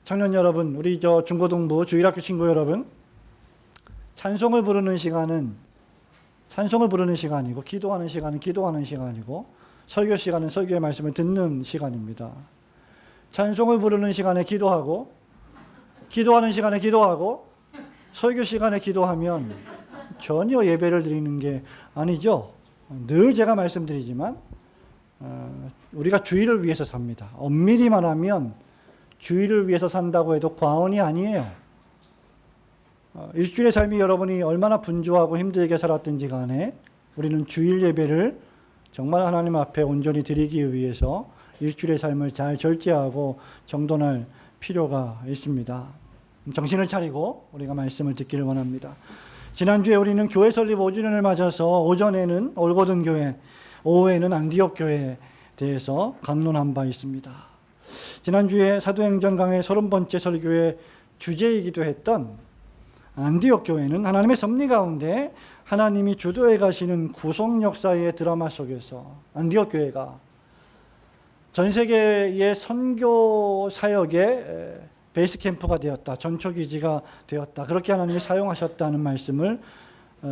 청년 여러분, 우리 중고등부 주일학교 친구 여러분, 찬송을 부르는 시간은 찬송을 부르는 시간이고, 기도하는 시간은 기도하는 시간이고, 설교 시간은 설교의 말씀을 듣는 시간입니다. 찬송을 부르는 시간에 기도하고, 기도하는 시간에 기도하고, 설교 시간에 기도하면 전혀 예배를 드리는 게 아니죠. 늘 제가 말씀드리지만 우리가 주일을 위해서 삽니다. 엄밀히 말하면 주일을 위해서 산다고 해도 과언이 아니에요. 일주일의 삶이 여러분이 얼마나 분주하고 힘들게 살았든지 간에 우리는 주일 예배를 정말 하나님 앞에 온전히 드리기 위해서 일주일의 삶을 잘 절제하고 정돈할 필요가 있습니다. 정신을 차리고 우리가 말씀을 듣기를 원합니다. 지난주에 우리는 교회 설립 5주년을 맞아서 오전에는 올고든 교회, 오후에는 안디옥 교회에 대해서 강론한 바 있습니다. 지난주에 사도행전 강의 30번째 설교의 주제이기도 했던 안디옥 교회는 하나님의 섭리 가운데 하나님이 주도해 가시는 구속 역사의 드라마 속에서 안디옥 교회가 전 세계의 선교 사역의 베이스 캠프가 되었다. 전초 기지가 되었다. 그렇게 하나님이 사용하셨다는 말씀을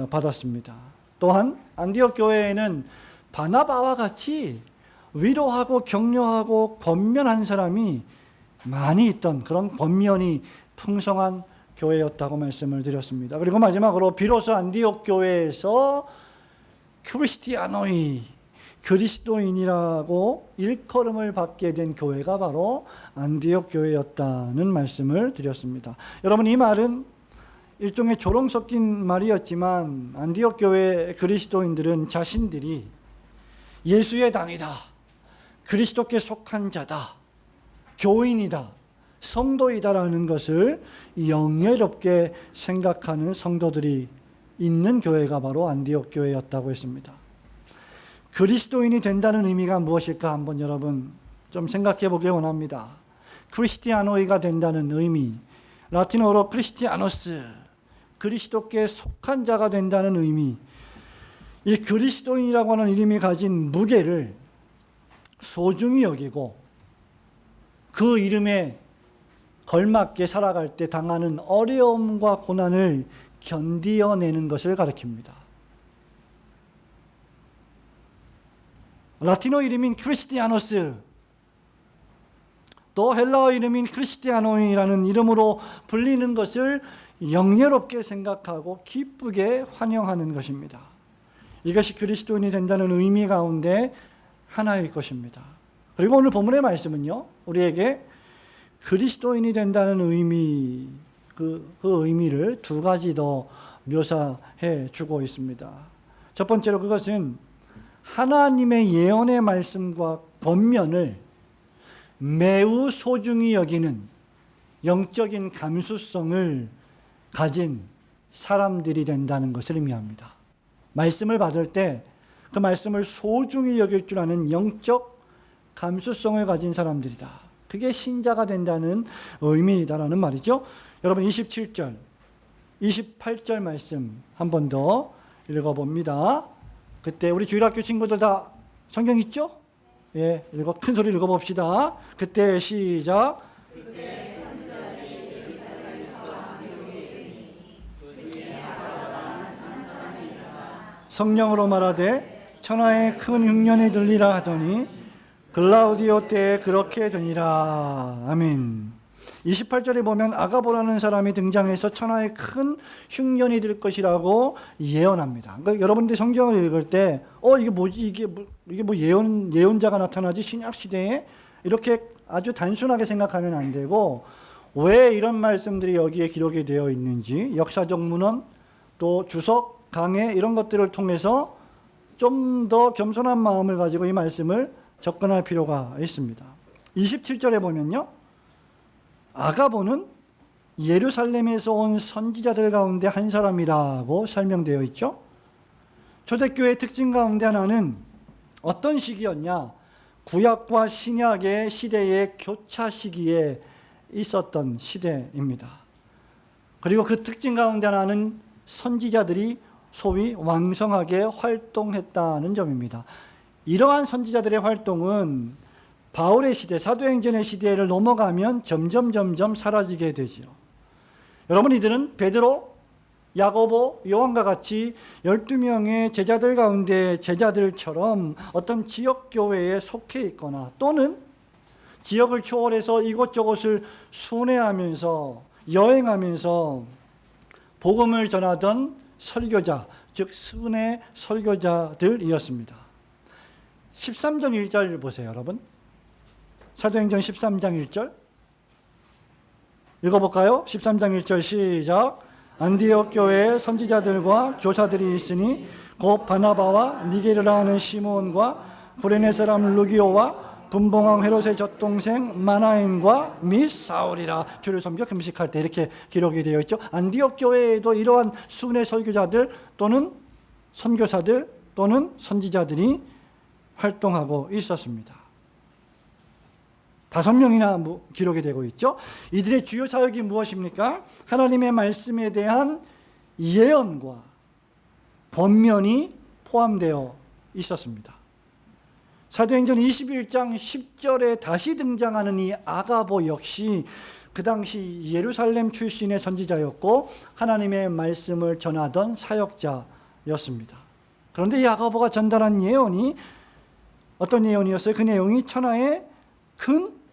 받았습니다. 또한 안디옥 교회에는 바나바와 같이 위로하고 격려하고 권면한 사람이 많이 있던 그런 권면이 풍성한 교회였다고 말씀을 드렸습니다. 그리고 마지막으로 비로소 안디옥 교회에서 크리스티아노이, 그리스도인이라고 일컬음을 받게 된 교회가 바로 안디옥 교회였다는 말씀을 드렸습니다. 여러분, 이 말은 일종의 조롱 섞인 말이었지만 안디옥 교회 그리스도인들은 자신들이 예수의 당이다, 그리스도께 속한 자다, 교인이다, 성도이다라는 것을 영예롭게 생각하는 성도들이 있는 교회가 바로 안디옥 교회였다고 했습니다. 그리스도인이 된다는 의미가 무엇일까 한번 여러분 좀 생각해 보길 원합니다. 크리스티아노이가 된다는 의미, 라틴어로 크리스티아노스, 그리스도께 속한 자가 된다는 의미, 이 그리스도인이라고 하는 이름이 가진 무게를 소중히 여기고 그 이름에 걸맞게 살아갈 때 당하는 어려움과 고난을 견디어내는 것을 가리킵니다. 라틴어 이름인 크리스티아노스, 또 헬라어 이름인 크리스티아노이라는 이름으로 불리는 것을 영예롭게 생각하고 기쁘게 환영하는 것입니다. 이것이 그리스도인이 된다는 의미 가운데 하나일 것입니다. 그리고 오늘 본문의 말씀은요, 우리에게 그리스도인이 된다는 의미, 그 의미를 두 가지 더 묘사해 주고 있습니다. 첫 번째로 그것은 하나님의 예언의 말씀과 권면을 매우 소중히 여기는 영적인 감수성을 가진 사람들이 된다는 것을 의미합니다. 말씀을 받을 때 그 말씀을 소중히 여길 줄 아는 영적 감수성을 가진 사람들이다. 그게 신자가 된다는 의미다라는 말이죠. 여러분 27절, 28절 말씀 한 번 더 읽어봅니다. 그때 우리 주일학교 친구들 다 성경 있죠? 예, 큰 소리 읽어봅시다. 그때 시작. 성령으로 말하되 천하에 큰 흉년이 들리라 하더니 글라우디오 때에 그렇게 되니라. 아멘. 28절에 보면 아가보라는 사람이 등장해서 천하에 큰 흉년이 들 것이라고 예언합니다. 그러니까 여러분들이 성경을 읽을 때 이게 뭐지? 이게 뭐 예언자가 나타나지? 신약 시대에? 이렇게 아주 단순하게 생각하면 안 되고, 왜 이런 말씀들이 여기에 기록이 되어 있는지 역사적 문헌, 또 주석, 강해 이런 것들을 통해서 좀 더 겸손한 마음을 가지고 이 말씀을 접근할 필요가 있습니다. 27절에 보면요, 아가보는 예루살렘에서 온 선지자들 가운데 한 사람이라고 설명되어 있죠. 초대교회의 특징 가운데 하나는 어떤 시기였냐? 구약과 신약의 시대의 교차 시기에 있었던 시대입니다. 그리고 그 특징 가운데 하나는 선지자들이 소위 왕성하게 활동했다는 점입니다. 이러한 선지자들의 활동은 바울의 시대, 사도행전의 시대를 넘어가면 점점 사라지게 되죠. 여러분, 이들은 베드로, 야고보, 요한과 같이 12명의 제자들 가운데 제자들처럼 어떤 지역교회에 속해 있거나 또는 지역을 초월해서 이곳저곳을 순회하면서 여행하면서 복음을 전하던 설교자, 즉 순회 설교자들이었습니다. 13장 1절 보세요, 여러분. 사도행전 13장 1절 읽어볼까요? 13장 1절 시작. 안디옥 교회에 선지자들과 교사들이 있으니 곧 바나바와 니게르라 하는 시몬과 구레네 사람 루기오와 분봉왕 헤롯의 젖동생 마나엔과 및 사울이라. 주를 섬겨 금식할 때 이렇게 기록이 되어 있죠. 안디옥 교회에도 이러한 순회 설교자들 또는 선교사들 또는 선지자들이 활동하고 있었습니다. 5명이나 기록이 되고 있죠. 이들의 주요 사역이 무엇입니까? 하나님의 말씀에 대한 예언과 권면이 포함되어 있었습니다. 사도행전 21장 10절에 다시 등장하는 이 아가보 역시 그 당시 예루살렘 출신의 선지자였고 하나님의 말씀을 전하던 사역자였습니다. 그런데 이 아가보가 전달한 예언이 어떤 예언이었어요? 그 내용이 천하에 큰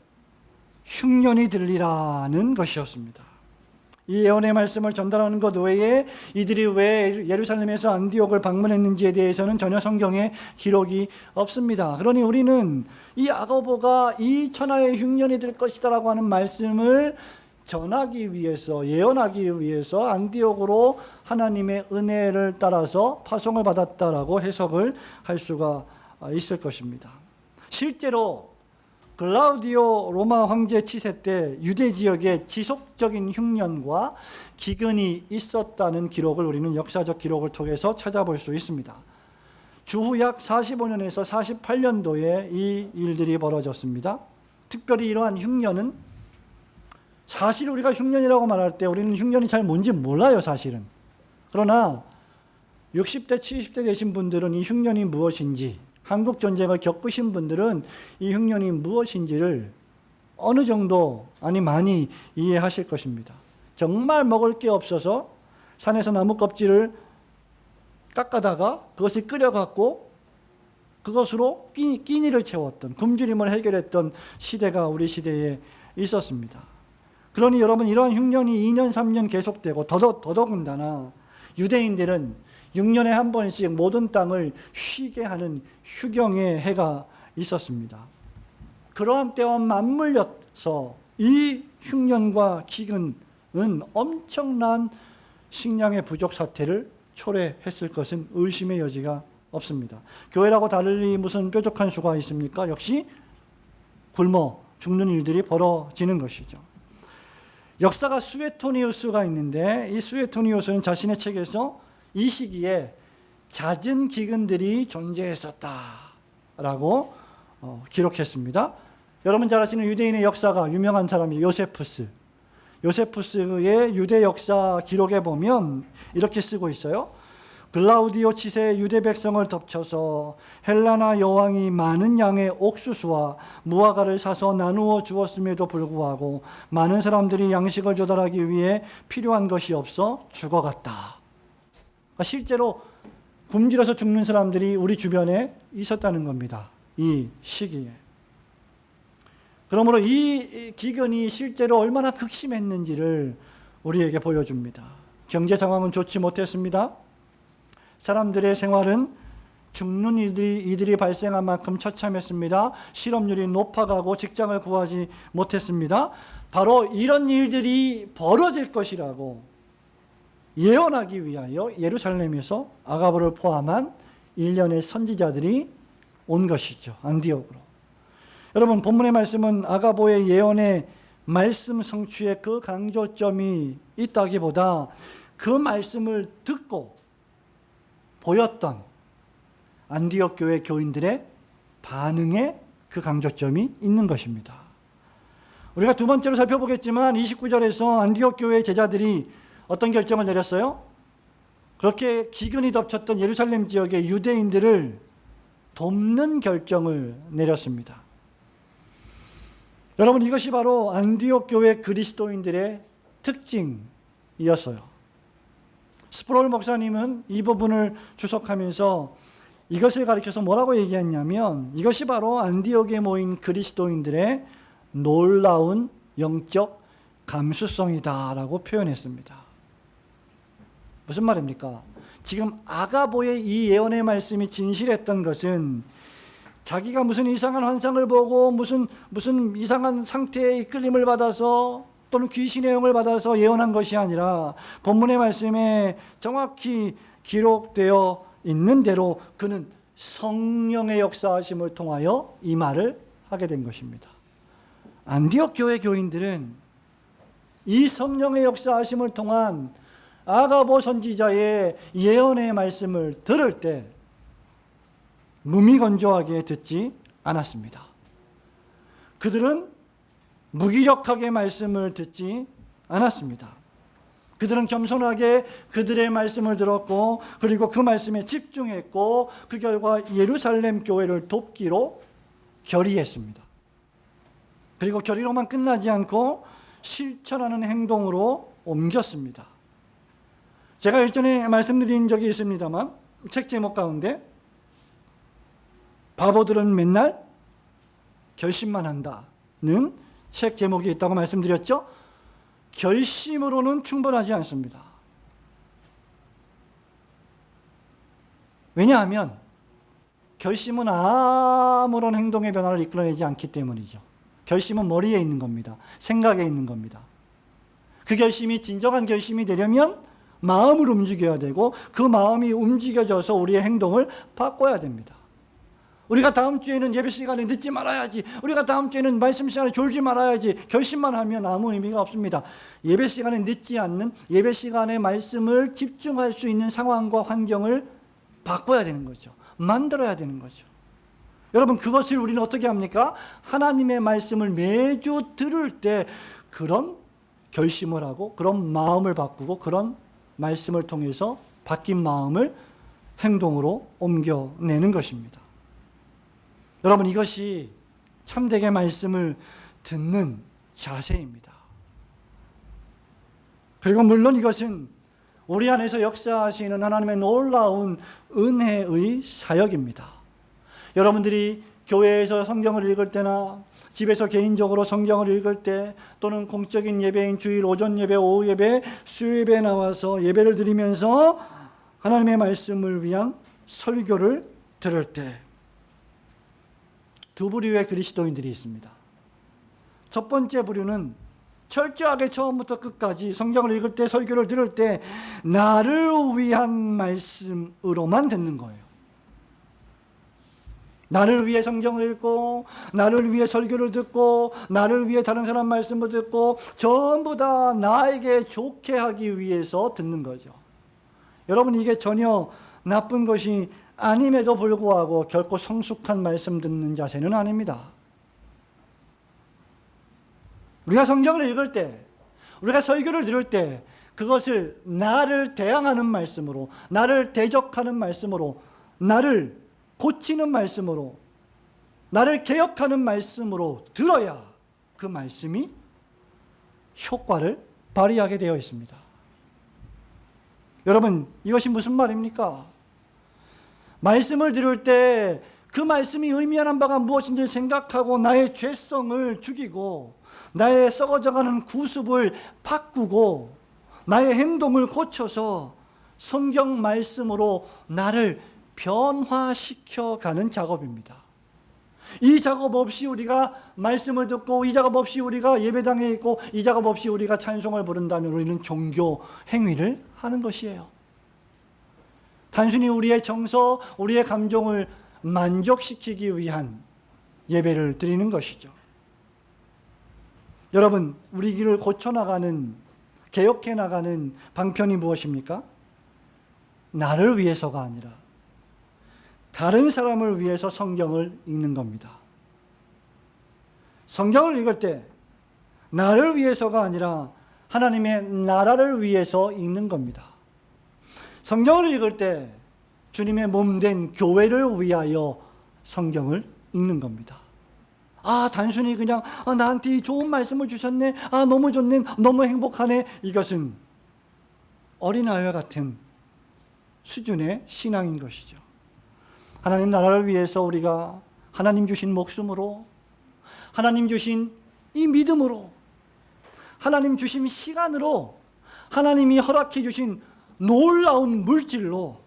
흉년이 들리라는 것이었습니다. 이 예언의 말씀을 전달하는 것 외에 이들이 왜 예루살렘에서 안디옥을 방문했는지에 대해서는 전혀 성경에 기록이 없습니다. 그러니 우리는 이 아가보가 이 천하의 흉년이 될 것이다라고 하는 말씀을 전하기 위해서, 예언하기 위해서 안디옥으로 하나님의 은혜를 따라서 파송을 받았다라고 해석을 할 수가 있을 것입니다. 실제로 글라우디오 로마 황제 치세 때 유대 지역에 지속적인 흉년과 기근이 있었다는 기록을 우리는 역사적 기록을 통해서 찾아볼 수 있습니다. 주후 약 45년에서 48년도에 이 일들이 벌어졌습니다. 특별히 이러한 흉년은 사실 우리가 흉년이라고 말할 때 우리는 흉년이 잘 뭔지 몰라요, 사실은. 그러나 60대, 70대 되신 분들은 이 흉년이 무엇인지, 한국 전쟁을 겪으신 분들은 이 흉년이 무엇인지를 어느 정도, 아니 많이 이해하실 것입니다. 정말 먹을 게 없어서 산에서 나무 껍질을 깎아다가 그것을 끓여갖고 그것으로 끼니를 채웠던, 굶주림을 해결했던 시대가 우리 시대에 있었습니다. 그러니 여러분, 이러한 흉년이 2년, 3년 계속되고 더더군다나 유대인들은 6년에 한 번씩 모든 땅을 쉬게 하는 휴경의 해가 있었습니다. 그러한 때와 맞물려서 이 흉년과 기근은 엄청난 식량의 부족 사태를 초래했을 것은 의심의 여지가 없습니다. 교회라고 달리 무슨 뾰족한 수가 있습니까? 역시 굶어 죽는 일들이 벌어지는 것이죠. 역사가 수에토니우스가 있는데 이 수에토니우스는 자신의 책에서 이 시기에 잦은 기근들이 존재했었다라고 기록했습니다. 여러분 잘 아시는 유대인의 역사가 유명한 사람이 요세푸스의 유대 역사 기록에 보면 이렇게 쓰고 있어요. 글라우디오 치세의 유대 백성을 덮쳐서 헬라나 여왕이 많은 양의 옥수수와 무화과를 사서 나누어 주었음에도 불구하고 많은 사람들이 양식을 조달하기 위해 필요한 것이 없어 죽어갔다. 실제로 굶주려서 죽는 사람들이 우리 주변에 있었다는 겁니다. 이 시기에. 그러므로 이 기근이 실제로 얼마나 극심했는지를 우리에게 보여줍니다. 경제 상황은 좋지 못했습니다. 사람들의 생활은 죽는 이들이 발생한 만큼 처참했습니다. 실업률이 높아가고 직장을 구하지 못했습니다. 바로 이런 일들이 벌어질 것이라고 예언하기 위하여 예루살렘에서 아가보를 포함한 일련의 선지자들이 온 것이죠. 안디옥으로. 여러분, 본문의 말씀은 아가보의 예언의 말씀 성취의 그 강조점이 있다기보다 그 말씀을 듣고 보였던 안디옥 교회 교인들의 반응에 그 강조점이 있는 것입니다. 우리가 두 번째로 살펴보겠지만 29절에서 안디옥 교회 제자들이 어떤 결정을 내렸어요? 그렇게 기근이 덮쳤던 예루살렘 지역의 유대인들을 돕는 결정을 내렸습니다. 여러분, 이것이 바로 안디옥 교회 그리스도인들의 특징이었어요. 스프롤 목사님은 이 부분을 주석하면서 이것을 가리켜서 뭐라고 얘기했냐면, 이것이 바로 안디옥에 모인 그리스도인들의 놀라운 영적 감수성이다라고 표현했습니다. 무슨 말입니까? 지금 아가보의 이 예언의 말씀이 진실했던 것은 자기가 무슨 이상한 환상을 보고 무슨 이상한 상태에 이끌림을 받아서 또는 귀신의 영을 받아서 예언한 것이 아니라 본문의 말씀에 정확히 기록되어 있는 대로 그는 성령의 역사하심을 통하여 이 말을 하게 된 것입니다. 안디옥 교회 교인들은 이 성령의 역사하심을 통한 아가보 선지자의 예언의 말씀을 들을 때 무미건조하게 듣지 않았습니다. 그들은 무기력하게 말씀을 듣지 않았습니다. 그들은 겸손하게 그들의 말씀을 들었고, 그리고 그 말씀에 집중했고, 그 결과 예루살렘 교회를 돕기로 결의했습니다. 그리고 결의로만 끝나지 않고 실천하는 행동으로 옮겼습니다. 제가 일전에 말씀드린 적이 있습니다만, 책 제목 가운데 바보들은 맨날 결심만 한다는 책 제목이 있다고 말씀드렸죠. 결심으로는 충분하지 않습니다. 왜냐하면 결심은 아무런 행동의 변화를 이끌어내지 않기 때문이죠. 결심은 머리에 있는 겁니다. 생각에 있는 겁니다. 그 결심이 진정한 결심이 되려면 마음을 움직여야 되고, 그 마음이 움직여져서 우리의 행동을 바꿔야 됩니다. 우리가 다음 주에는 예배 시간에 늦지 말아야지, 우리가 다음 주에는 말씀 시간에 졸지 말아야지, 결심만 하면 아무 의미가 없습니다. 예배 시간에 늦지 않는, 예배 시간에 말씀을 집중할 수 있는 상황과 환경을 바꿔야 되는 거죠. 만들어야 되는 거죠. 여러분, 그것을 우리는 어떻게 합니까? 하나님의 말씀을 매주 들을 때 그런 결심을 하고, 그런 마음을 바꾸고, 그런 말씀을 통해서 바뀐 마음을 행동으로 옮겨내는 것입니다. 여러분, 이것이 참되게 말씀을 듣는 자세입니다. 그리고 물론 이것은 우리 안에서 역사하시는 하나님의 놀라운 은혜의 사역입니다. 여러분들이 교회에서 성경을 읽을 때나 집에서 개인적으로 성경을 읽을 때, 또는 공적인 예배인 주일 오전 예배, 오후 예배, 수요 예배에 나와서 예배를 드리면서 하나님의 말씀을 위한 설교를 들을 때 두 부류의 그리스도인들이 있습니다. 첫 번째 부류는 철저하게 처음부터 끝까지 성경을 읽을 때, 설교를 들을 때 나를 위한 말씀으로만 듣는 거예요. 나를 위해 성경을 읽고, 나를 위해 설교를 듣고, 나를 위해 다른 사람 말씀을 듣고, 전부 다 나에게 좋게 하기 위해서 듣는 거죠. 여러분, 이게 전혀 나쁜 것이 아님에도 불구하고 결코 성숙한 말씀 듣는 자세는 아닙니다. 우리가 성경을 읽을 때, 우리가 설교를 들을 때 그것을 나를 대항하는 말씀으로, 나를 대적하는 말씀으로, 나를 고치는 말씀으로, 나를 개혁하는 말씀으로 들어야 그 말씀이 효과를 발휘하게 되어 있습니다. 여러분, 이것이 무슨 말입니까? 말씀을 들을 때 그 말씀이 의미하는 바가 무엇인지 생각하고 나의 죄성을 죽이고, 나의 썩어져가는 구습을 바꾸고, 나의 행동을 고쳐서 성경 말씀으로 나를 변화시켜가는 작업입니다. 이 작업 없이 우리가 말씀을 듣고, 이 작업 없이 우리가 예배당에 있고, 이 작업 없이 우리가 찬송을 부른다면 우리는 종교 행위를 하는 것이에요. 단순히 우리의 정서, 우리의 감정을 만족시키기 위한 예배를 드리는 것이죠. 여러분, 우리 길을 고쳐나가는, 개혁해나가는 방편이 무엇입니까? 나를 위해서가 아니라 다른 사람을 위해서 성경을 읽는 겁니다. 성경을 읽을 때 나를 위해서가 아니라 하나님의 나라를 위해서 읽는 겁니다. 성경을 읽을 때 주님의 몸된 교회를 위하여 성경을 읽는 겁니다. 단순히 그냥 나한테 이 좋은 말씀을 주셨네, 너무 좋네, 너무 행복하네, 이것은 어린아이와 같은 수준의 신앙인 것이죠. 하나님 나라를 위해서 우리가 하나님 주신 목숨으로, 하나님 주신 이 믿음으로, 하나님 주신 시간으로, 하나님이 허락해 주신 놀라운 물질로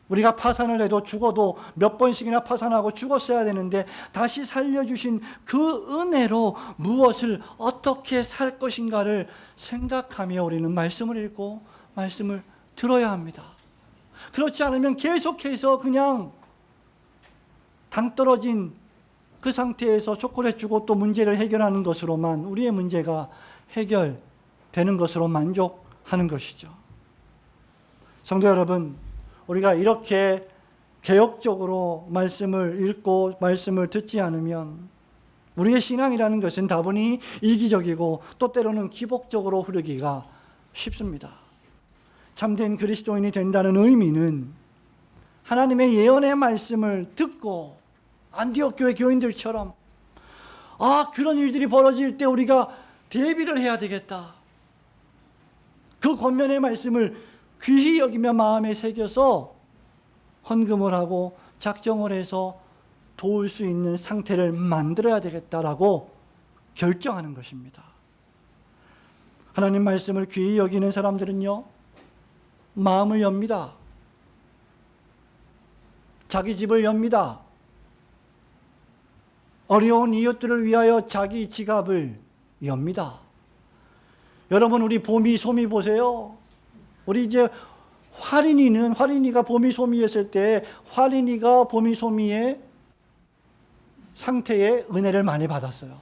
우리가 파산을 해도 죽어도 몇 번씩이나 파산하고 죽었어야 되는데 다시 살려주신 그 은혜로 무엇을 어떻게 살 것인가를 생각하며 우리는 말씀을 읽고 말씀을 들어야 합니다. 그렇지 않으면 계속해서 그냥 당 떨어진 그 상태에서 초콜릿 주고 또 문제를 해결하는 것으로만 우리의 문제가 해결되는 것으로 만족하는 것이죠. 성도 여러분, 우리가 이렇게 개혁적으로 말씀을 읽고 말씀을 듣지 않으면 우리의 신앙이라는 것은 다분히 이기적이고 또 때로는 기복적으로 흐르기가 쉽습니다. 참된 그리스도인이 된다는 의미는 하나님의 예언의 말씀을 듣고 안디옥 교회 교인들처럼 그런 일들이 벌어질 때 우리가 대비를 해야 되겠다. 그 권면의 말씀을 귀히 여기며 마음에 새겨서 헌금을 하고 작정을 해서 도울 수 있는 상태를 만들어야 되겠다라고 결정하는 것입니다. 하나님 말씀을 귀히 여기는 사람들은요, 마음을 엽니다. 자기 집을 엽니다. 어려운 이웃들을 위하여 자기 지갑을 엽니다. 여러분, 우리 봄이 소미 보세요. 우리 이제 화린이가 봄이 소미했을 때 화린이가 봄이 소미의 상태의 은혜를 많이 받았어요.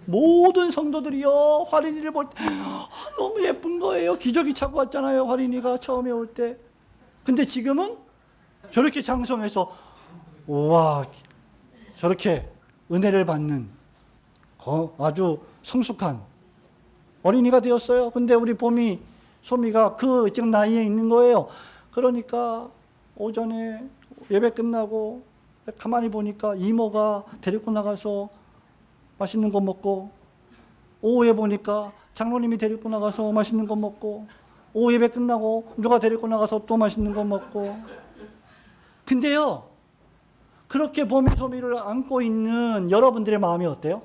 모든 성도들이요, 화린이를 볼 때 너무 예쁜 거예요. 기저귀 차고 왔잖아요, 화린이가 처음에 올 때. 근데 지금은 저렇게 장성해서 우와, 저렇게 은혜를 받는 아주 성숙한 어린이가 되었어요. 근데 우리 봄이 소미가 그 지금 나이에 있는 거예요. 그러니까 오전에 예배 끝나고 가만히 보니까 이모가 데리고 나가서 맛있는 거 먹고, 오후에 보니까 장로님이 데리고 나가서 맛있는 거 먹고, 오후 예배 끝나고 누가 데리고 나가서 또 맛있는 거 먹고. 근데요, 그렇게 봄이 소미를 안고 있는 여러분들의 마음이 어때요?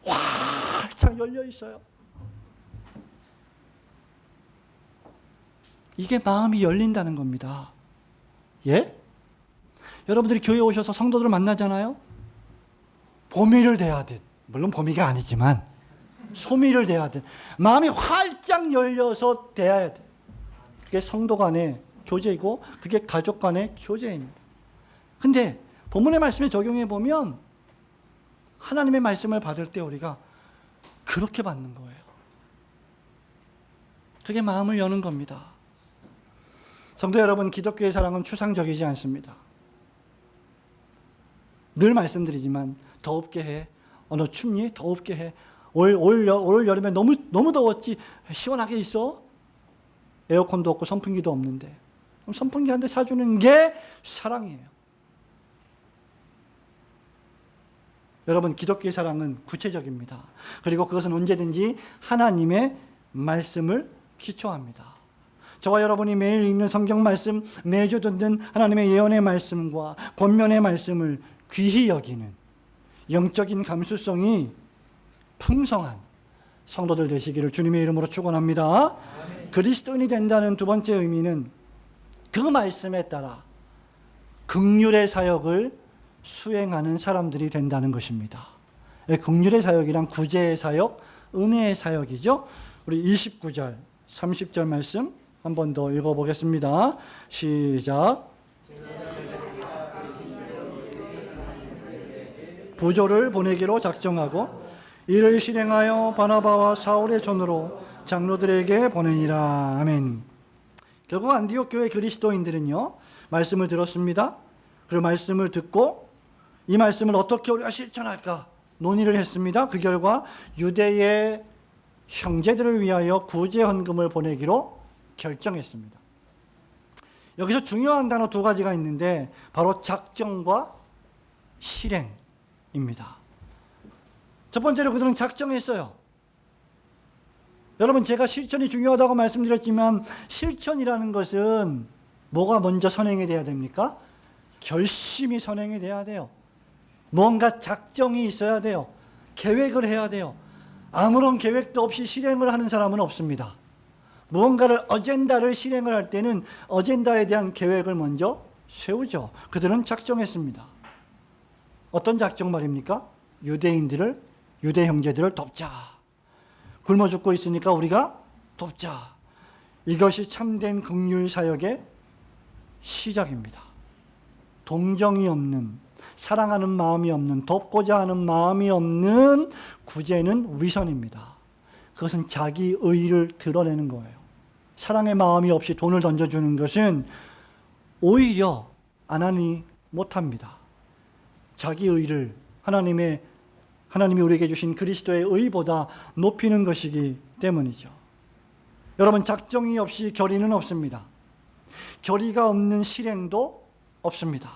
활짝 열려 있어요. 이게 마음이 열린다는 겁니다. 예? 여러분들이 교회에 오셔서 성도들을 만나잖아요? 봄이를 대하듯, 물론 봄이가 아니지만 소미를 대하듯 마음이 활짝 열려서 대해야 돼. 그게 성도 간의 교제이고 그게 가족 간의 교제입니다. 근데 본문의 말씀에 적용해 보면 하나님의 말씀을 받을 때 우리가 그렇게 받는 거예요. 그게 마음을 여는 겁니다. 성도 여러분, 기독교의 사랑은 추상적이지 않습니다. 늘 말씀드리지만 더웁게 해. 너 춥니? 더웁게 해. 올 여름에 너무 더웠지. 시원하게 있어. 에어컨도 없고 선풍기도 없는데. 그럼 선풍기 한 대 사주는 게 사랑이에요. 여러분, 기독교의 사랑은 구체적입니다. 그리고 그것은 언제든지 하나님의 말씀을 기초합니다. 저와 여러분이 매일 읽는 성경 말씀, 매주 듣는 하나님의 예언의 말씀과 권면의 말씀을 귀히 여기는 영적인 감수성이 풍성한 성도들 되시기를 주님의 이름으로 축원합니다. 그리스도인이 된다는 두 번째 의미는 그 말씀에 따라 긍휼의 사역을 수행하는 사람들이 된다는 것입니다. 긍휼의 사역이란 구제의 사역, 은혜의 사역이죠. 우리 29절, 30절 말씀 한 번 더 읽어보겠습니다. 시작. 부조를 보내기로 작정하고 이를 실행하여 바나바와 사울의 손으로 장로들에게 보내니라. 아멘. 결국 안디옥 교회 그리스도인들은요, 말씀을 들었습니다. 그 말씀을 듣고 이 말씀을 어떻게 우리가 실천할까 논의를 했습니다. 그 결과 유대의 형제들을 위하여 구제 헌금을 보내기로 결정했습니다. 여기서 중요한 단어 두 가지가 있는데 바로 작정과 실행입니다. 첫 번째로 그들은 작정했어요. 여러분, 제가 실천이 중요하다고 말씀드렸지만 실천이라는 것은 뭐가 먼저 선행이 돼야 됩니까? 결심이 선행이 돼야 돼요. 뭔가 작정이 있어야 돼요. 계획을 해야 돼요. 아무런 계획도 없이 실행을 하는 사람은 없습니다. 무언가를 어젠다를 실행을 할 때는 어젠다에 대한 계획을 먼저 세우죠. 그들은 작정했습니다. 어떤 작정 말입니까? 유대인들을, 유대 형제들을 돕자. 굶어 죽고 있으니까 우리가 돕자. 이것이 참된 긍휼 사역의 시작입니다. 동정이 없는, 사랑하는 마음이 없는, 돕고자 하는 마음이 없는 구제는 위선입니다. 그것은 자기 의의를 드러내는 거예요. 사랑의 마음이 없이 돈을 던져주는 것은 오히려 안 하니 못합니다. 자기 의의를 하나님이 우리에게 주신 그리스도의 의보다 높이는 것이기 때문이죠. 여러분, 작정이 없이 결의는 없습니다. 결의가 없는 실행도 없습니다.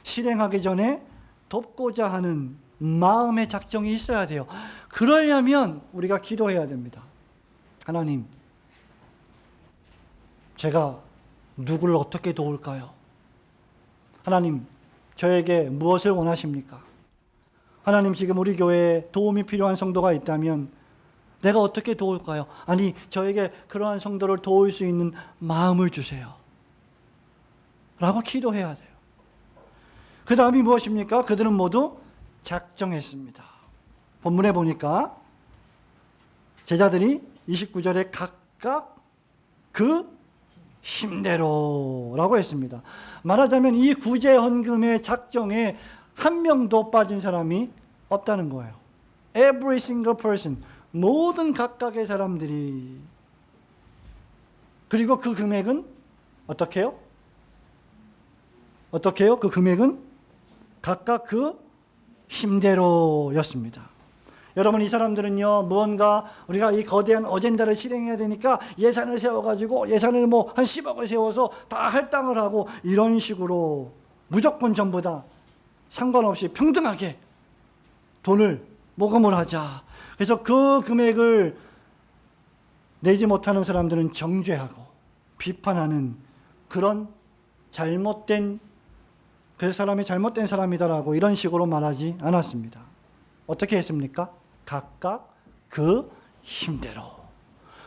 실행하기 전에 돕고자 하는 마음의 작정이 있어야 돼요. 그러려면 우리가 기도해야 됩니다. 하나님, 제가 누구를 어떻게 도울까요? 하나님, 저에게 무엇을 원하십니까? 하나님, 지금 우리 교회에 도움이 필요한 성도가 있다면 내가 어떻게 도울까요? 아니, 저에게 그러한 성도를 도울 수 있는 마음을 주세요. 라고 기도해야 돼요. 그 다음이 무엇입니까? 그들은 모두 작정했습니다. 본문에 보니까 제자들이 29절에 각각 그 힘대로 라고 했습니다. 말하자면 이 구제 헌금의 작정에 한 명도 빠진 사람이 없다는 거예요. Every single person, 모든 각각의 사람들이. 그리고 그 금액은 어떻게 해요? 어떻게 해요? 그 금액은 각각 그 힘대로였습니다. 여러분, 이 사람들은요, 무언가 우리가 이 거대한 어젠다를 실행해야 되니까 예산을 세워가지고 예산을 한 10억을 세워서 다 할당을 하고 이런 식으로 무조건 전부 다 상관없이 평등하게 돈을 모금을 하자. 그래서 그 금액을 내지 못하는 사람들은 정죄하고 비판하는 그런 잘못된, 그 사람이 잘못된 사람이다라고 이런 식으로 말하지 않았습니다. 어떻게 했습니까? 각각 그 힘대로.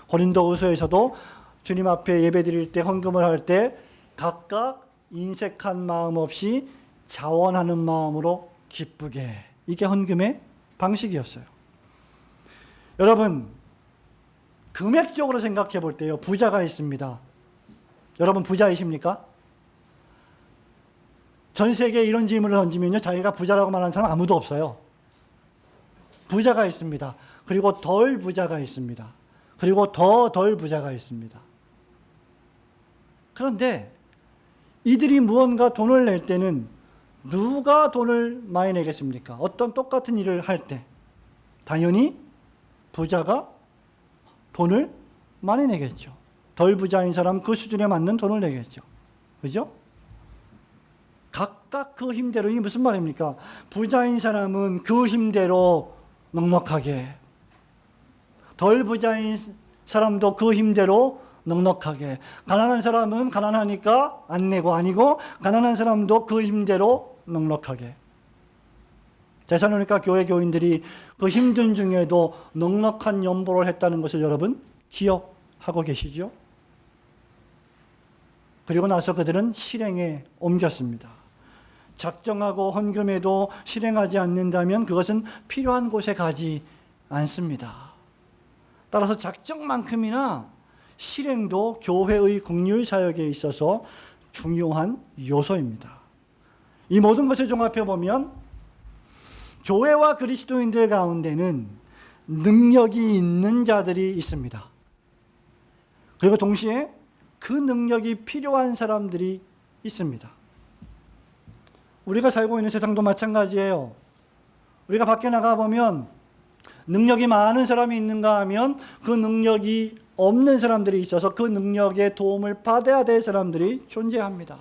고린도후서에서도 주님 앞에 예배드릴 때, 헌금을 할 때 각각 인색한 마음 없이 자원하는 마음으로 기쁘게. 이게 헌금의 방식이었어요. 여러분, 금액적으로 생각해 볼 때요, 부자가 있습니다. 여러분, 부자이십니까? 전 세계에 이런 질문을 던지면요, 자기가 부자라고 말하는 사람 아무도 없어요. 부자가 있습니다. 그리고 덜 부자가 있습니다. 그리고 더 덜 부자가 있습니다. 그런데 이들이 무언가 돈을 낼 때는 누가 돈을 많이 내겠습니까? 어떤 똑같은 일을 할 때 당연히 부자가 돈을 많이 내겠죠. 덜 부자인 사람 그 수준에 맞는 돈을 내겠죠. 그죠? 각각 그 힘대로. 이게 무슨 말입니까? 부자인 사람은 그 힘대로 넉넉하게, 덜 부자인 사람도 그 힘대로 넉넉하게, 가난한 사람은 가난하니까 안 내고 아니고 가난한 사람도 그 힘대로 넉넉하게. 데살로니가 교회 교인들이 그 힘든 중에도 넉넉한 연보를 했다는 것을 여러분 기억하고 계시죠? 그리고 나서 그들은 실행에 옮겼습니다. 작정하고 헌금해도 실행하지 않는다면 그것은 필요한 곳에 가지 않습니다. 따라서 작정만큼이나 실행도 교회의 긍휼 사역에 있어서 중요한 요소입니다. 이 모든 것을 종합해 보면 교회와 그리스도인들 가운데는 능력이 있는 자들이 있습니다. 그리고 동시에 그 능력이 필요한 사람들이 있습니다. 우리가 살고 있는 세상도 마찬가지예요. 우리가 밖에 나가보면 능력이 많은 사람이 있는가 하면 그 능력이 없는 사람들이 있어서 그 능력의 도움을 받아야 될 사람들이 존재합니다.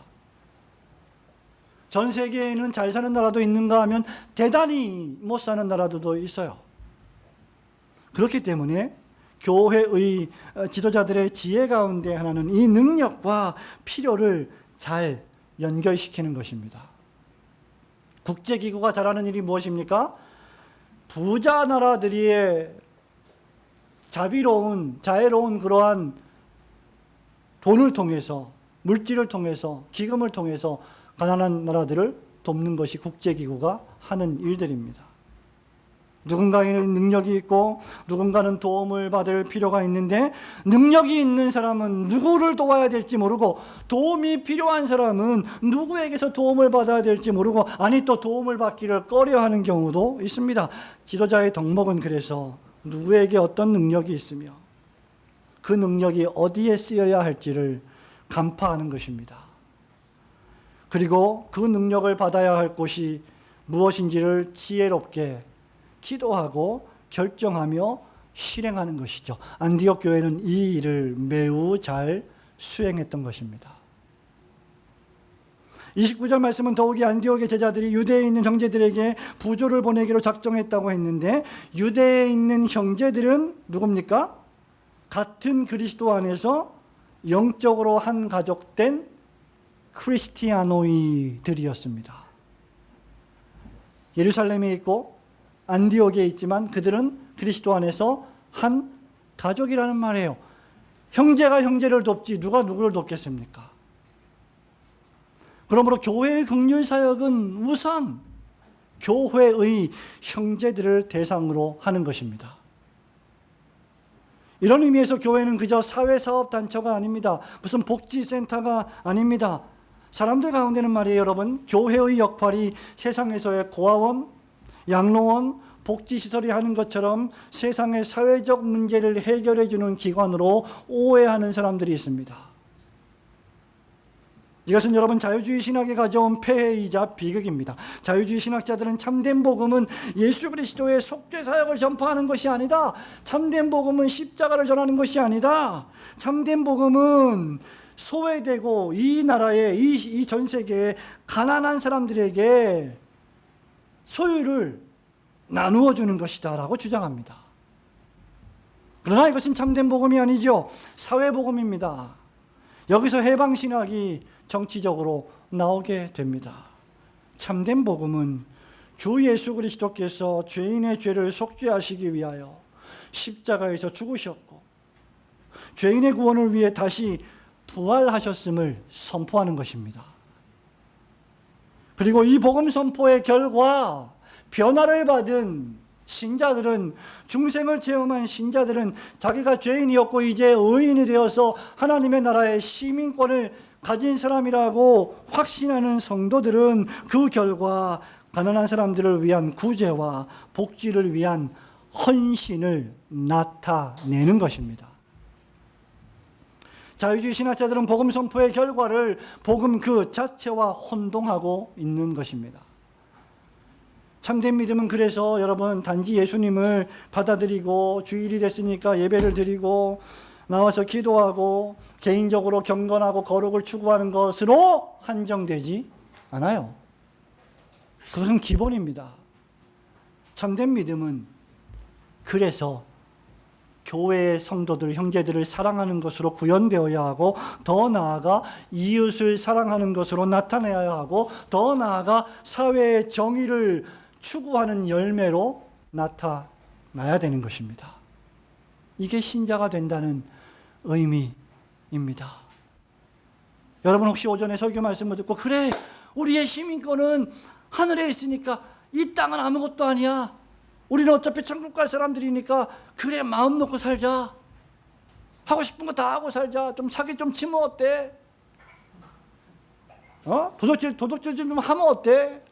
전 세계에는 잘 사는 나라도 있는가 하면 대단히 못 사는 나라들도 있어요. 그렇기 때문에 교회의 지도자들의 지혜 가운데 하나는 이 능력과 필요를 잘 연결시키는 것입니다. 국제기구가 잘하는 일이 무엇입니까? 부자 나라들의 자애로운 그러한 돈을 통해서, 물질을 통해서, 기금을 통해서 가난한 나라들을 돕는 것이 국제기구가 하는 일들입니다. 누군가에는 능력이 있고 누군가는 도움을 받을 필요가 있는데, 능력이 있는 사람은 누구를 도와야 될지 모르고, 도움이 필요한 사람은 누구에게서 도움을 받아야 될지 모르고, 아니 또 도움을 받기를 꺼려하는 경우도 있습니다. 지도자의 덕목은 그래서 누구에게 어떤 능력이 있으며 그 능력이 어디에 쓰여야 할지를 간파하는 것입니다. 그리고 그 능력을 받아야 할 곳이 무엇인지를 지혜롭게 기도하고 결정하며 실행하는 것이죠. 안디옥 교회는 이 일을 매우 잘 수행했던 것입니다. 29절 말씀은 더욱이 안디옥의 제자들이 유대에 있는 형제들에게 부조를 보내기로 작정했다고 했는데, 유대에 있는 형제들은 누굽니까? 같은 그리스도 안에서 영적으로 한 가족된 크리스티아노이들이었습니다. 예루살렘에 있고 안디옥에 있지만 그들은 그리스도 안에서 한 가족이라는 말이에요. 형제가 형제를 돕지 누가 누구를 돕겠습니까? 그러므로 교회의 긍휼 사역은 우선 교회의 형제들을 대상으로 하는 것입니다. 이런 의미에서 교회는 그저 사회사업단체가 아닙니다. 무슨 복지센터가 아닙니다. 사람들 가운데는 말이에요, 여러분, 교회의 역할이 세상에서의 고아원, 양로원, 복지시설이 하는 것처럼 세상의 사회적 문제를 해결해 주는 기관으로 오해하는 사람들이 있습니다. 이것은 여러분 자유주의 신학이 가져온 폐해이자 비극입니다. 자유주의 신학자들은 참된 복음은 예수 그리스도의 속죄 사역을 전파하는 것이 아니다. 참된 복음은 십자가를 전하는 것이 아니다. 참된 복음은 소외되고 이 나라의 이 전 세계의 가난한 사람들에게 소유를 나누어 주는 것이다 라고 주장합니다. 그러나 이것은 참된 복음이 아니죠. 사회 복음입니다. 여기서 해방신학이 정치적으로 나오게 됩니다. 참된 복음은 주 예수 그리스도께서 죄인의 죄를 속죄하시기 위하여 십자가에서 죽으셨고 죄인의 구원을 위해 다시 부활하셨음을 선포하는 것입니다. 그리고 이 복음 선포의 결과 변화를 받은 신자들은, 중생을 체험한 신자들은 자기가 죄인이었고 이제 의인이 되어서 하나님의 나라의 시민권을 가진 사람이라고 확신하는 성도들은 그 결과 가난한 사람들을 위한 구제와 복지를 위한 헌신을 나타내는 것입니다. 자유주의 신학자들은 복음 선포의 결과를 복음 그 자체와 혼동하고 있는 것입니다. 참된 믿음은 그래서 여러분 단지 예수님을 받아들이고 주일이 됐으니까 예배를 드리고 나와서 기도하고 개인적으로 경건하고 거룩을 추구하는 것으로 한정되지 않아요. 그것은 기본입니다. 참된 믿음은 그래서 교회의 성도들, 형제들을 사랑하는 것으로 구현되어야 하고, 더 나아가 이웃을 사랑하는 것으로 나타내야 하고, 더 나아가 사회의 정의를 추구하는 열매로 나타나야 되는 것입니다. 이게 신자가 된다는 의미입니다. 여러분 혹시 오전에 설교 말씀을 듣고 그래 우리의 시민권은 하늘에 있으니까 이 땅은 아무것도 아니야, 우리는 어차피 천국 갈 사람들이니까 그래 마음 놓고 살자, 하고 싶은 거 다 하고 살자, 좀 사기 좀 치면 어때? 도둑질 좀 하면 어때?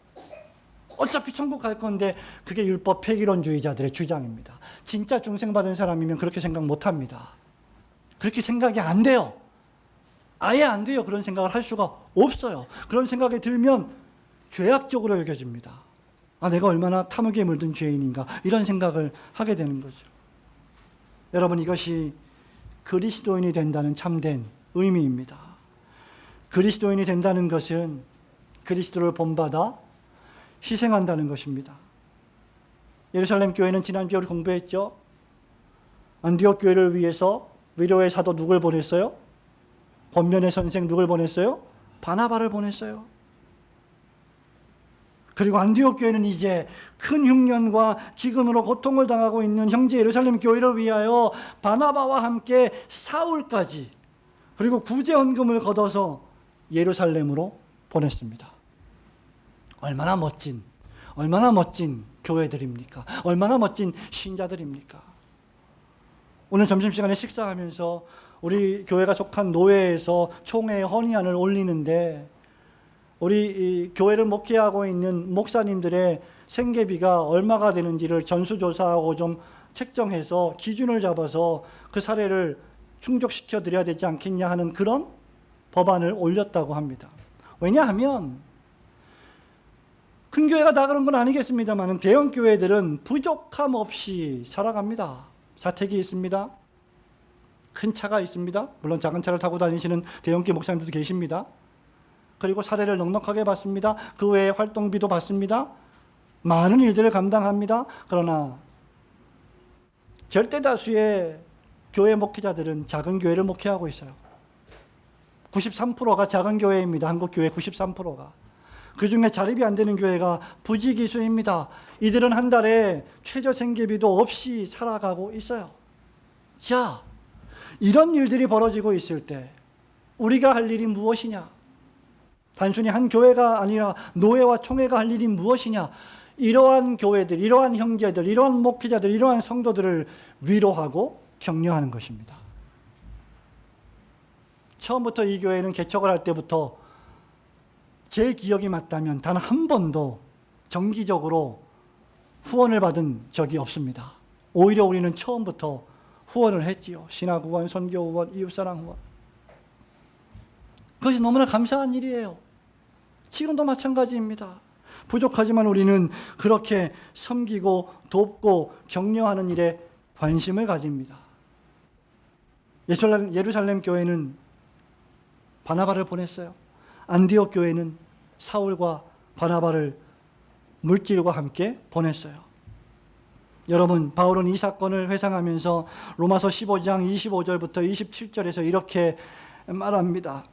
어차피 천국 갈 건데, 그게 율법 폐기론주의자들의 주장입니다. 진짜 중생받은 사람이면 그렇게 생각 못합니다. 그렇게 생각이 안 돼요. 아예 안 돼요. 그런 생각을 할 수가 없어요. 그런 생각이 들면 죄악적으로 여겨집니다. 내가 얼마나 탐욕에 물든 죄인인가, 이런 생각을 하게 되는 거죠. 여러분, 이것이 그리스도인이 된다는 참된 의미입니다. 그리스도인이 된다는 것은 그리스도를 본받아 희생한다는 것입니다. 예루살렘 교회는 지난주에 우리 공부했죠. 안디옥 교회를 위해서 위로의 사도 누굴 보냈어요? 권면의 선생 누굴 보냈어요? 바나바를 보냈어요. 그리고 안디옥 교회는 이제 큰 흉년과 기근으로 고통을 당하고 있는 형제 예루살렘 교회를 위하여 바나바와 함께 사울까지 그리고 구제헌금을 걷어서 예루살렘으로 보냈습니다. 얼마나 멋진 교회들입니까? 얼마나 멋진 신자들입니까? 오늘 점심시간에 식사하면서 우리 교회가 속한 노회에서 총회에 헌의안을 올리는데 우리 이 교회를 목회하고 있는 목사님들의 생계비가 얼마가 되는지를 전수조사하고 좀 책정해서 기준을 잡아서 그 사례를 충족시켜 드려야 되지 않겠냐 하는 그런 법안을 올렸다고 합니다. 왜냐하면 큰 교회가 다 그런 건 아니겠습니다만 대형 교회들은 부족함 없이 살아갑니다. 사택이 있습니다. 큰 차가 있습니다. 물론 작은 차를 타고 다니시는 대형교회 목사님들도 계십니다. 그리고 사례를 넉넉하게 받습니다. 그 외에 활동비도 받습니다. 많은 일들을 감당합니다. 그러나 절대 다수의 교회 목회자들은 작은 교회를 목회하고 있어요. 93%가 작은 교회입니다. 한국 교회 93%가. 그 중에 자립이 안 되는 교회가 부지기수입니다. 이들은 한 달에 최저 생계비도 없이 살아가고 있어요. 자, 이런 일들이 벌어지고 있을 때 우리가 할 일이 무엇이냐? 단순히 한 교회가 아니라 노회와 총회가 할 일이 무엇이냐? 이러한 교회들, 이러한 형제들, 이러한 목회자들, 이러한 성도들을 위로하고 격려하는 것입니다. 처음부터 이 교회는 개척을 할 때부터 제 기억이 맞다면 단 한 번도 정기적으로 후원을 받은 적이 없습니다. 오히려 우리는 처음부터 후원을 했지요. 신학 후원, 선교 후원, 이웃사랑 후원. 그것이 너무나 감사한 일이에요. 지금도 마찬가지입니다. 부족하지만 우리는 그렇게 섬기고 돕고 격려하는 일에 관심을 가집니다. 예루살렘 교회는 바나바를 보냈어요. 안디옥 교회는 사울과 바나바를 물질과 함께 보냈어요. 여러분, 바울은 이 사건을 회상하면서 로마서 15장 25절부터 27절에서 이렇게 말합니다.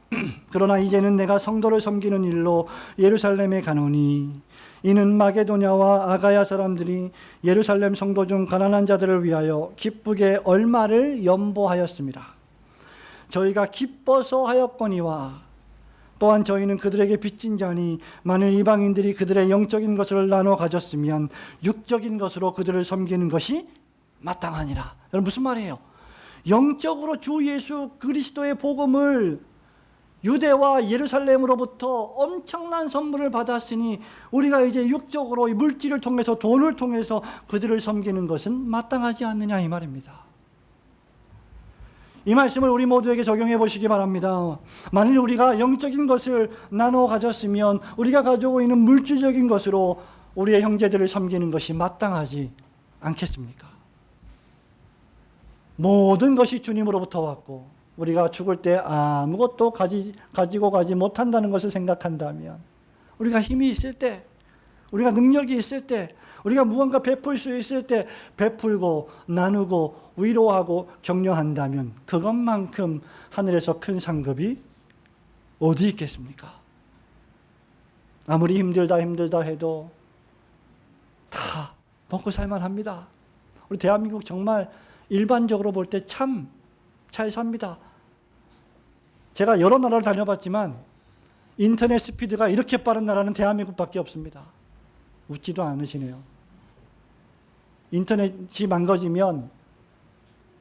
그러나 이제는 내가 성도를 섬기는 일로 예루살렘에 가노니 이는 마게도냐와 아가야 사람들이 예루살렘 성도 중 가난한 자들을 위하여 기쁘게 얼마를 연보하였습니다. 저희가 기뻐서 하였거니와 또한 저희는 그들에게 빚진 자니 만일 이방인들이 그들의 영적인 것을 나눠 가졌으면 육적인 것으로 그들을 섬기는 것이 마땅하니라. 여러분, 무슨 말이에요? 영적으로 주 예수 그리스도의 복음을 유대와 예루살렘으로부터 엄청난 선물을 받았으니 우리가 이제 육적으로 물질을 통해서 돈을 통해서 그들을 섬기는 것은 마땅하지 않느냐 이 말입니다. 이 말씀을 우리 모두에게 적용해 보시기 바랍니다. 만일 우리가 영적인 것을 나눠 가졌으면 우리가 가지고 있는 물질적인 것으로 우리의 형제들을 섬기는 것이 마땅하지 않겠습니까? 모든 것이 주님으로부터 왔고 우리가 죽을 때 아무것도 가지고 가지 못한다는 것을 생각한다면 우리가 힘이 있을 때, 우리가 능력이 있을 때, 우리가 무언가 베풀 수 있을 때 베풀고 나누고 위로하고 격려한다면 그것만큼 하늘에서 큰 상급이 어디 있겠습니까? 아무리 힘들다 해도 다 먹고 살만합니다. 우리 대한민국 정말 일반적으로 볼 때 참 잘 삽니다. 제가 여러 나라를 다녀봤지만 인터넷 스피드가 이렇게 빠른 나라는 대한민국밖에 없습니다. 웃지도 않으시네요. 인터넷이 망가지면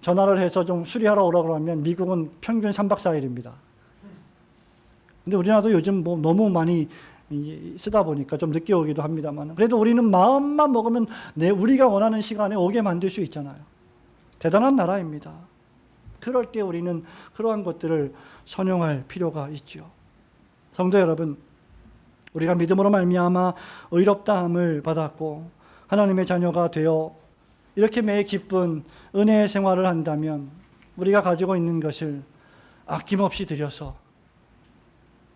전화를 해서 좀 수리하러 오라고 하면 미국은 평균 3박 4일입니다. 근데 우리나라도 요즘 뭐 너무 많이 이제 쓰다 보니까 좀 늦게 오기도 합니다만 그래도 우리는 마음만 먹으면 우리가 원하는 시간에 오게 만들 수 있잖아요. 대단한 나라입니다. 그럴 때 우리는 그러한 것들을 선용할 필요가 있죠. 성도 여러분, 우리가 믿음으로 말미암아 의롭다함을 받았고 하나님의 자녀가 되어 이렇게 매일 기쁜 은혜의 생활을 한다면 우리가 가지고 있는 것을 아낌없이 드려서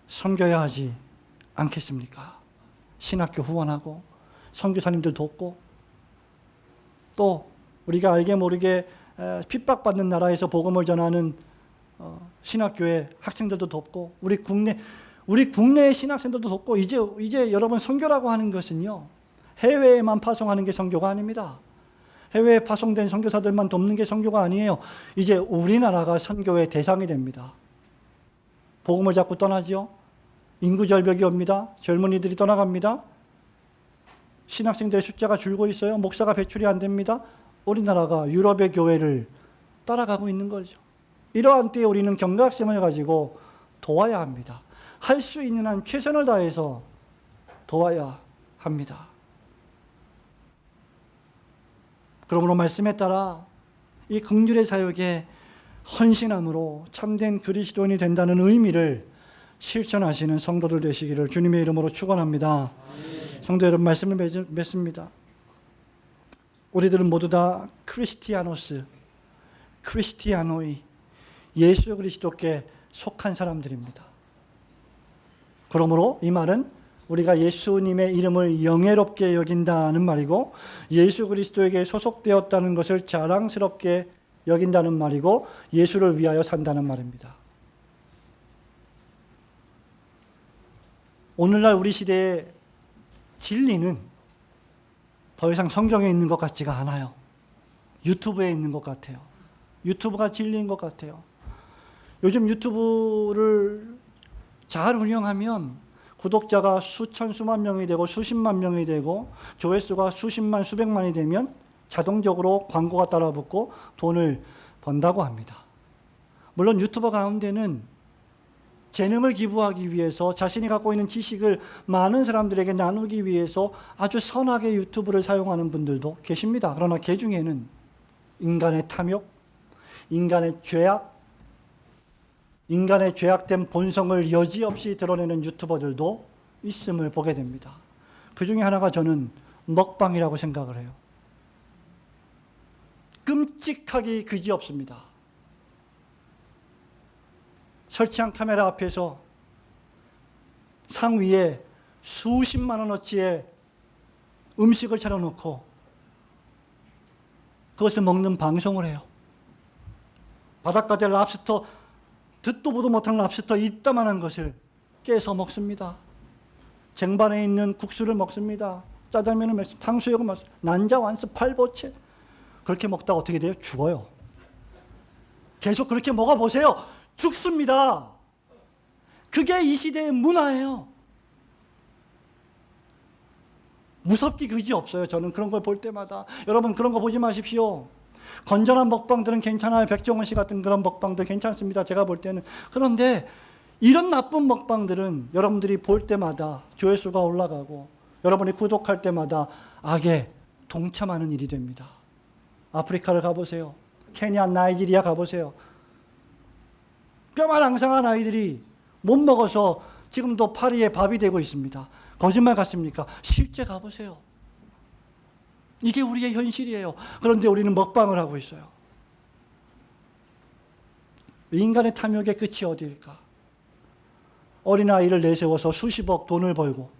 섬겨야 하지 않겠습니까? 신학교 후원하고 선교사님들 돕고 또 우리가 알게 모르게 핍박받는 나라에서 복음을 전하는 신학교의 학생들도 돕고 우리 국내의 신학생들도 돕고 이제 여러분 선교라고 하는 것은요 해외에만 파송하는 게 선교가 아닙니다. 해외에 파송된 선교사들만 돕는 게 선교가 아니에요. 이제 우리나라가 선교의 대상이 됩니다. 복음을 잡고 떠나지요. 인구 절벽이 옵니다. 젊은이들이 떠나갑니다. 신학생들의 숫자가 줄고 있어요. 목사가 배출이 안 됩니다. 우리나라가 유럽의 교회를 따라가고 있는 거죠. 이러한 때에 우리는 경각심을 가지고 도와야 합니다. 할 수 있는 한 최선을 다해서 도와야 합니다. 그러므로 말씀에 따라 이 긍휼의 사역에 헌신함으로 참된 그리스도인이 된다는 의미를 실천하시는 성도들 되시기를 주님의 이름으로 축원합니다. 성도 여러분, 말씀을 맺습니다. 우리들은 모두 다 크리스티아노스, 크리스티아노이, 예수 그리스도께 속한 사람들입니다. 그러므로 이 말은 우리가 예수님의 이름을 영예롭게 여긴다는 말이고 예수 그리스도에게 소속되었다는 것을 자랑스럽게 여긴다는 말이고 예수를 위하여 산다는 말입니다. 오늘날 우리 시대의 진리는 더 이상 성경에 있는 것 같지가 않아요. 유튜브에 있는 것 같아요. 유튜브가 진리인 것 같아요. 요즘 유튜브를 잘 운영하면 구독자가 수천, 수만 명이 되고 수십만 명이 되고 조회수가 수십만, 수백만이 되면 자동적으로 광고가 따라붙고 돈을 번다고 합니다. 물론 유튜버 가운데는 재능을 기부하기 위해서 자신이 갖고 있는 지식을 많은 사람들에게 나누기 위해서 아주 선하게 유튜브를 사용하는 분들도 계십니다. 그러나 그 중에는 인간의 탐욕, 인간의 죄악, 인간의 죄악된 본성을 여지없이 드러내는 유튜버들도 있음을 보게 됩니다. 그 중에 하나가 저는 먹방이라고 생각을 해요. 끔찍하기 그지없습니다. 설치한 카메라 앞에서 상 위에 수십만 원어치의 음식을 차려놓고 그것을 먹는 방송을 해요. 바닷가재 랍스터, 듣도 보도 못한 랍스터 이따만한 것을 깨서 먹습니다. 쟁반에 있는 국수를 먹습니다. 짜장면을 먹습니다. 탕수육을 먹습니다. 난자완스 팔보채. 그렇게 먹다가 어떻게 돼요? 죽어요. 계속 그렇게 먹어보세요. 죽습니다. 그게 이 시대의 문화예요. 무섭기 그지없어요. 저는 그런 걸 볼 때마다. 여러분 그런 거 보지 마십시오. 건전한 먹방들은 괜찮아요. 백종원 씨 같은 그런 먹방들 괜찮습니다. 제가 볼 때는. 그런데 이런 나쁜 먹방들은 여러분들이 볼 때마다 조회수가 올라가고 여러분이 구독할 때마다 악에 동참하는 일이 됩니다. 아프리카를 가보세요. 케냐, 나이지리아 가보세요. 뼈만 앙상한 아이들이 못 먹어서 지금도 파리에 밥이 되고 있습니다. 거짓말 같습니까? 실제 가보세요. 이게 우리의 현실이에요. 그런데 우리는 먹방을 하고 있어요. 인간의 탐욕의 끝이 어디일까? 어린아이를 내세워서 수십억 돈을 벌고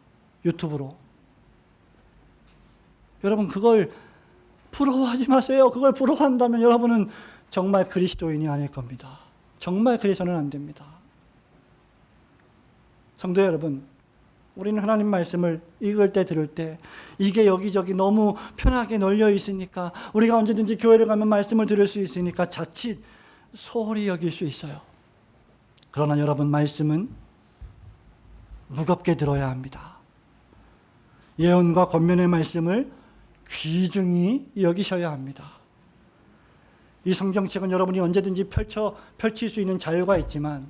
유튜브로. 여러분 그걸 부러워하지 마세요. 그걸 부러워한다면 여러분은 정말 그리스도인이 아닐 겁니다. 정말 그래서는 안 됩니다. 성도 여러분, 우리는 하나님 말씀을 읽을 때 들을 때 이게 여기저기 너무 편하게 널려 있으니까 우리가 언제든지 교회를 가면 말씀을 들을 수 있으니까 자칫 소홀히 여길 수 있어요. 그러나 여러분 말씀은 무겁게 들어야 합니다. 예언과 권면의 말씀을 귀중히 여기셔야 합니다. 이 성경책은 여러분이 언제든지 펼칠 수 있는 자유가 있지만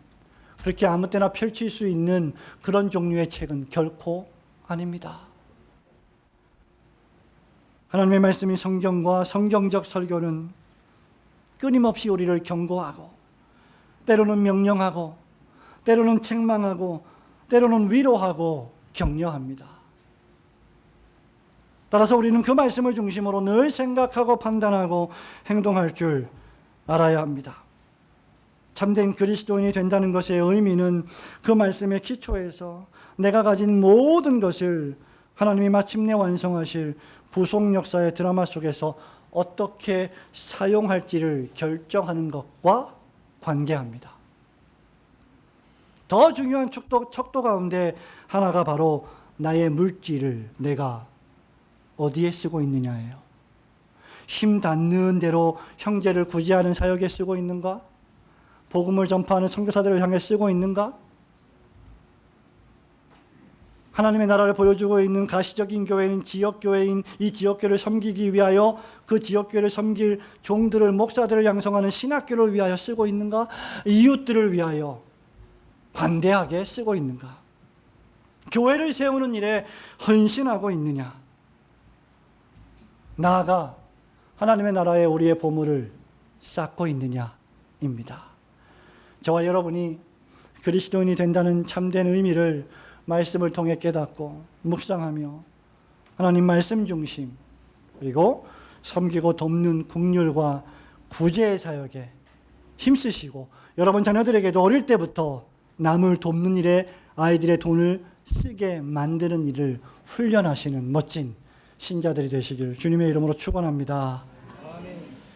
그렇게 아무 때나 펼칠 수 있는 그런 종류의 책은 결코 아닙니다. 하나님의 말씀인 성경과 성경적 설교는 끊임없이 우리를 경고하고 때로는 명령하고 때로는 책망하고 때로는 위로하고 격려합니다. 따라서 우리는 그 말씀을 중심으로 늘 생각하고 판단하고 행동할 줄 알아야 합니다. 참된 그리스도인이 된다는 것의 의미는 그 말씀의 기초에서 내가 가진 모든 것을 하나님이 마침내 완성하실 구속 역사의 드라마 속에서 어떻게 사용할지를 결정하는 것과 관계합니다. 더 중요한 척도 가운데 하나가 바로 나의 물질을 내가 어디에 쓰고 있느냐예요. 힘 닿는 대로 형제를 구제하는 사역에 쓰고 있는가? 복음을 전파하는 선교사들을 향해 쓰고 있는가? 하나님의 나라를 보여주고 있는 가시적인 교회인 지역교회인 이 지역교회를 섬기기 위하여 그 지역교회를 섬길 종들을 목사들을 양성하는 신학교를 위하여 쓰고 있는가? 이웃들을 위하여 관대하게 쓰고 있는가? 교회를 세우는 일에 헌신하고 있느냐? 나아가 하나님의 나라에 우리의 보물을 쌓고 있느냐입니다. 저와 여러분이 그리스도인이 된다는 참된 의미를 말씀을 통해 깨닫고 묵상하며 하나님 말씀 중심 그리고 섬기고 돕는 긍휼과 구제의 사역에 힘쓰시고 여러분 자녀들에게도 어릴 때부터 남을 돕는 일에 아이들의 돈을 쓰게 만드는 일을 훈련하시는 멋진 신자들이 되시길 주님의 이름으로 축원합니다.